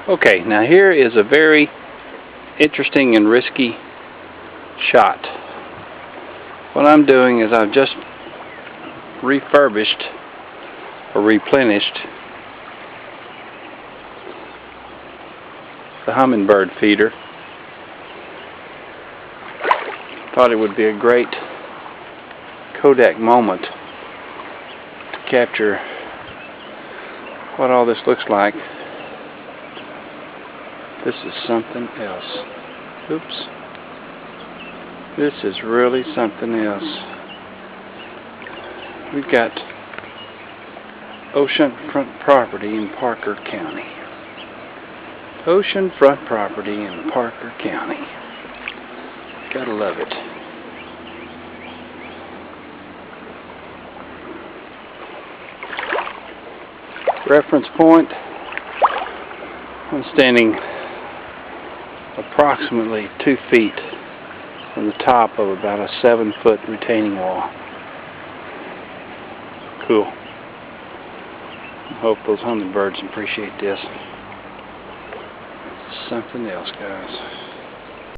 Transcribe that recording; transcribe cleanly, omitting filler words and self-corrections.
Okay, now here is a very interesting and risky shot. What I'm doing is I've just refurbished or replenished the hummingbird feeder. Thought it would be a great Kodak moment to capture what all this looks like. This is something else. Oops. This is really something else. We've got oceanfront property in Parker County. Oceanfront property in Parker County. Gotta love it. Reference point. I'm standing approximately 2 feet from the top of about a 7-foot retaining wall. Cool. I hope those hummingbirds appreciate this. Something else, guys.